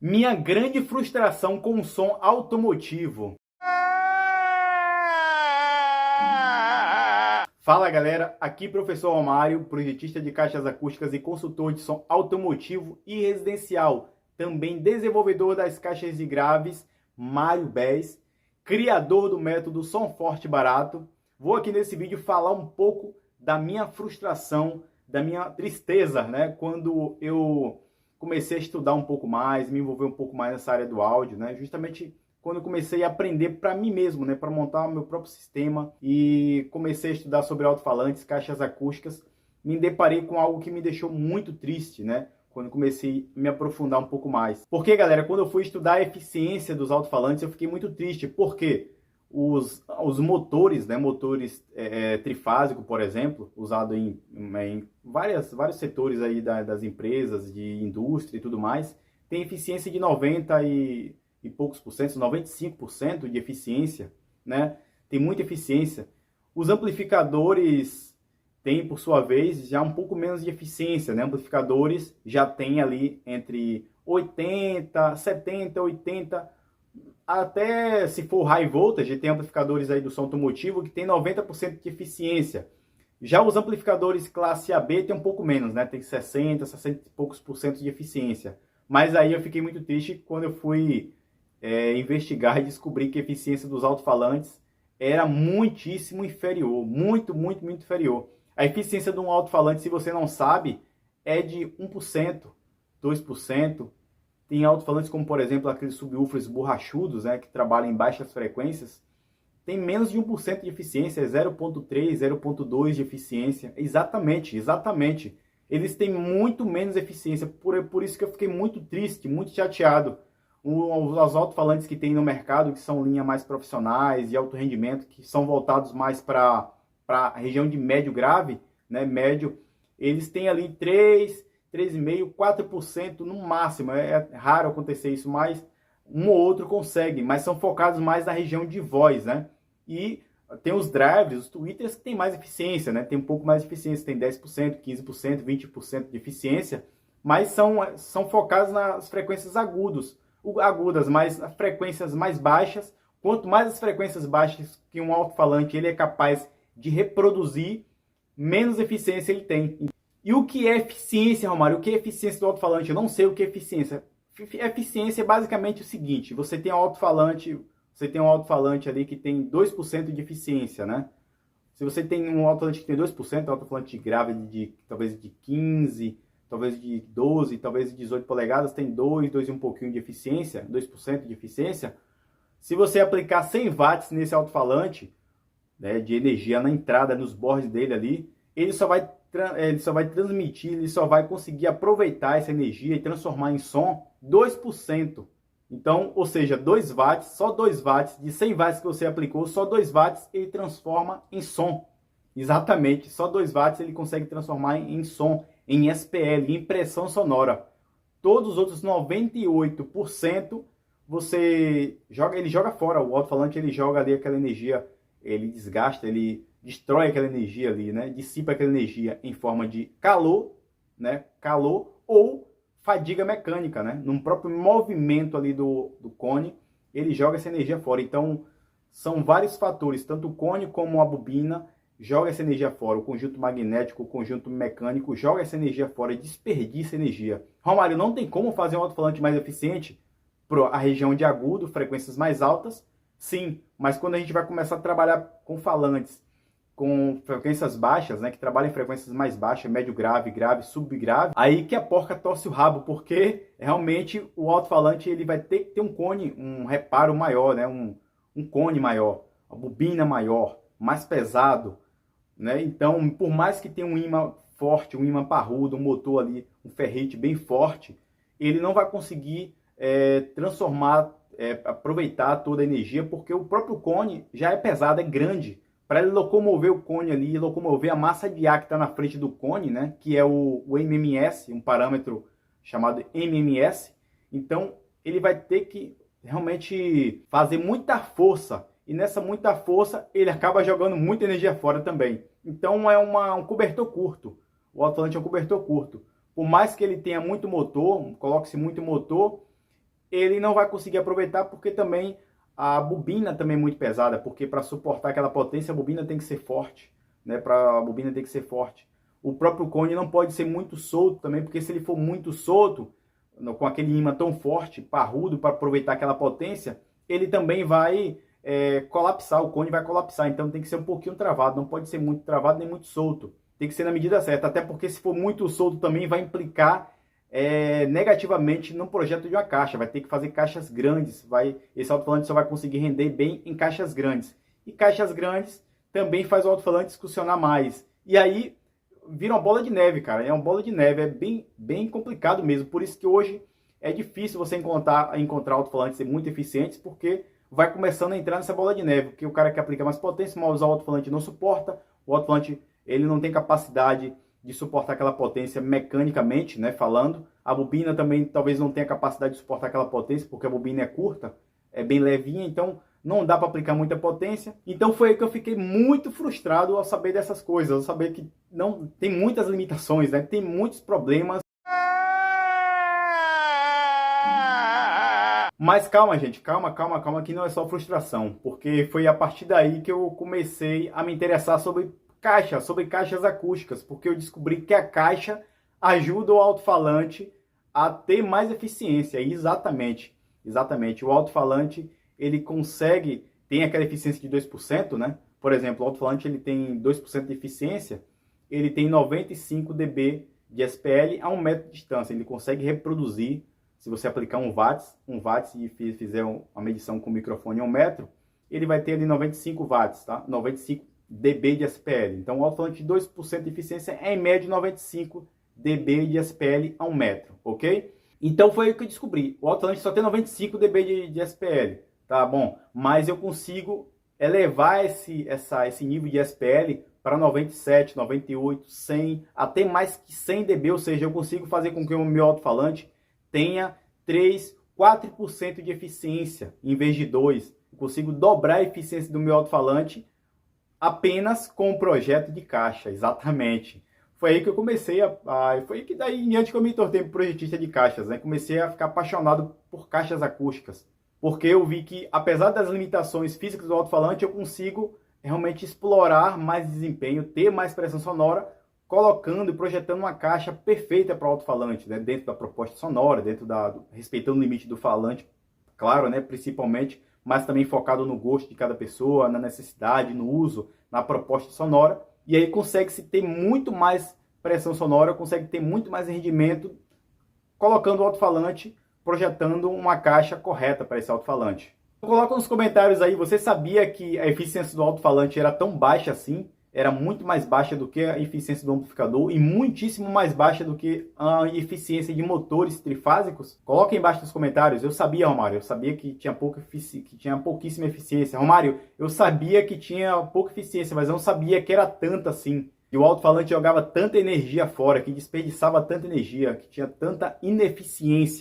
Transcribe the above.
Minha grande frustração com o som automotivo. Fala galera, aqui professor Romário, projetista de caixas acústicas e consultor de som automotivo e residencial, também desenvolvedor das caixas de graves Mário Bez, criador do método Som Forte Barato. Vou aqui nesse vídeo falar um pouco da minha frustração, da minha tristeza, né? Quando eu comecei a estudar um pouco mais, me envolver um pouco mais nessa área do áudio, né? Justamente quando eu comecei a aprender para mim mesmo, né? Para montar o meu próprio sistema e comecei a estudar sobre alto-falantes, caixas acústicas, me deparei com algo que me deixou muito triste, né? Quando comecei a me aprofundar um pouco mais. Porque, galera, quando eu fui estudar a eficiência dos alto-falantes, eu fiquei muito triste. Por quê? Os motores, né, motores trifásico, por exemplo, usado em vários setores aí das empresas, de indústria e tudo mais, tem eficiência de 90 e poucos por cento, 95% de eficiência, né? Tem muita eficiência. Os amplificadores têm, por sua vez, já um pouco menos de eficiência, né? Amplificadores já tem ali entre 80, 70, 80, até se for high voltage, tem amplificadores aí do som automotivo que tem 90% de eficiência. Já os amplificadores classe AB tem um pouco menos, né? Tem 60 e poucos por cento de eficiência. Mas aí eu fiquei muito triste quando eu fui investigar e descobrir que a eficiência dos alto-falantes era muitíssimo inferior. Muito inferior. A eficiência de um alto-falante, se você não sabe, é de 1%, 2%. Tem alto-falantes como, por exemplo, aqueles subwoofers borrachudos, né, que trabalham em baixas frequências, tem menos de 1% de eficiência, é 0,3, 0,2 de eficiência. Exatamente. Eles têm muito menos eficiência, por isso que eu fiquei muito triste, muito chateado. Os alto-falantes que tem no mercado, que são linhas mais profissionais, de alto rendimento, que são voltados mais para a região de médio grave, né, médio, eles têm ali 3,5%, 4% no máximo. É raro acontecer isso, mas um ou outro consegue, mas são focados mais na região de voz, né? E tem os drivers, os tweeters que tem mais eficiência, né? Tem um pouco mais de eficiência, tem 10%, 15%, 20% de eficiência, mas são focados nas frequências agudas, mas as frequências mais baixas, quanto mais as frequências baixas que um alto-falante ele é capaz de reproduzir, menos eficiência ele tem. E o que é eficiência, Romário? O que é eficiência do alto-falante? Eu não sei o que é eficiência. Eficiência é basicamente o seguinte: você tem um alto-falante ali que tem 2% de eficiência, né? Se você tem um alto-falante que tem 2%, um alto-falante grave talvez de 15, talvez de 12, talvez de 18 polegadas, tem 2 e um pouquinho de eficiência, 2% de eficiência. Se você aplicar 100 watts nesse alto-falante, né, de energia na entrada, nos bordes dele ali, ele só vai transmitir, ele só vai conseguir aproveitar essa energia e transformar em som 2%. Então, ou seja, 2 watts, só 2 watts, de 100 watts que você aplicou, só 2 watts ele transforma em som. Exatamente, só 2 watts ele consegue transformar em som, em SPL, em impressão sonora. Todos os outros 98% ele joga fora. O alto-falante ele joga ali aquela energia, ele desgasta, ele destrói aquela energia ali, né? Dissipa aquela energia em forma de calor, né? Calor ou fadiga mecânica, né? Num próprio movimento ali do cone, ele joga essa energia fora. Então, são vários fatores, tanto o cone como a bobina joga essa energia fora. O conjunto magnético, o conjunto mecânico joga essa energia fora e desperdiça energia. Romário, não tem como fazer um alto-falante mais eficiente para a região de agudo, frequências mais altas? Sim, mas quando a gente vai começar a trabalhar com falantes com frequências baixas, né, que trabalham em frequências mais baixas, médio grave, grave, subgrave, aí que a porca torce o rabo, porque realmente o alto-falante ele vai ter que ter um cone, um reparo maior, né, um cone maior, a bobina maior, mais pesado, né? Então, por mais que tenha um ímã forte, um ímã parrudo, um motor ali, um ferrite bem forte, ele não vai conseguir aproveitar toda a energia, porque o próprio cone já é pesado, é grande. Para ele locomover o cone ali, locomover a massa de ar que está na frente do cone, né, que é o MMS, um parâmetro chamado MMS, então ele vai ter que realmente fazer muita força, e nessa muita força ele acaba jogando muita energia fora também. Então é um cobertor curto, o alto-falante é um cobertor curto. Por mais que ele tenha muito motor, coloque-se muito motor, ele não vai conseguir aproveitar, porque também a bobina também é muito pesada, porque para suportar aquela potência a bobina tem que ser forte, né? A bobina tem que ser forte. O próprio cone não pode ser muito solto também, porque se ele for muito solto, com aquele ímã tão forte, parrudo, para aproveitar aquela potência, ele também vai colapsar, o cone vai colapsar. Então tem que ser um pouquinho travado, não pode ser muito travado nem muito solto. Tem que ser na medida certa, até porque se for muito solto também vai implicar negativamente no projeto de uma caixa. Vai ter que fazer caixas grandes, esse alto-falante só vai conseguir render bem em caixas grandes. E caixas grandes também faz o alto-falante excursionar mais. E aí vira uma bola de neve, cara. É uma bola de neve, é bem complicado mesmo. Por isso que hoje é difícil você encontrar alto-falantes muito eficientes, porque vai começando a entrar nessa bola de neve, porque o cara que aplica mais potência, mas usar o alto-falante não suporta. O alto-falante ele não tem capacidade de suportar aquela potência mecanicamente, né, falando. A bobina também talvez não tenha capacidade de suportar aquela potência, porque a bobina é curta, é bem levinha, então não dá para aplicar muita potência. Então foi aí que eu fiquei muito frustrado ao saber dessas coisas, ao saber que não tem muitas limitações, né? Tem muitos problemas. Mas calma, gente, calma, que não é só frustração, porque foi a partir daí que eu comecei a me interessar sobre caixas acústicas, porque eu descobri que a caixa ajuda o alto-falante a ter mais eficiência. Exatamente. O alto-falante ele consegue, tem aquela eficiência de 2%, né? Por exemplo, o alto-falante ele tem 2% de eficiência, ele tem 95 dB de SPL a 1 metro de distância. Ele consegue reproduzir, se você aplicar 1 watts e fizer uma medição com o microfone a 1 metro, ele vai ter ali 95 watts, tá? 95 dB de SPL. Então, o alto-falante de 2% de eficiência é em média 95 dB de SPL a 1 metro, ok? Então, foi o que eu descobri. O alto-falante só tem 95 dB de SPL. Tá bom, mas eu consigo elevar esse nível de SPL para 97, 98, 100, até mais que 100 dB, ou seja, eu consigo fazer com que o meu alto-falante tenha 3, 4% de eficiência em vez de 2. Eu consigo dobrar a eficiência do meu alto-falante apenas com o projeto de caixa, exatamente. Foi aí que eu comecei foi aí que daí em diante que eu me tornei projetista de caixas, né? Comecei a ficar apaixonado por caixas acústicas. Porque eu vi que, apesar das limitações físicas do alto-falante, eu consigo realmente explorar mais desempenho, ter mais pressão sonora, colocando e projetando uma caixa perfeita para o alto-falante, né? Dentro da proposta sonora, respeitando o limite do falante, claro, né? Principalmente, mas também focado no gosto de cada pessoa, na necessidade, no uso, na proposta sonora. E aí consegue-se ter muito mais pressão sonora, consegue ter muito mais rendimento, colocando o alto-falante, projetando uma caixa correta para esse alto-falante. Coloca nos comentários aí, você sabia que a eficiência do alto-falante era tão baixa assim? Era muito mais baixa do que a eficiência do amplificador e muitíssimo mais baixa do que a eficiência de motores trifásicos? Coloca aí embaixo nos comentários. Eu sabia, Romário, eu sabia que tinha pouquíssima eficiência. Romário, eu sabia que tinha pouca eficiência, mas eu não sabia que era tanta assim. Que o alto-falante jogava tanta energia fora, que desperdiçava tanta energia, que tinha tanta ineficiência.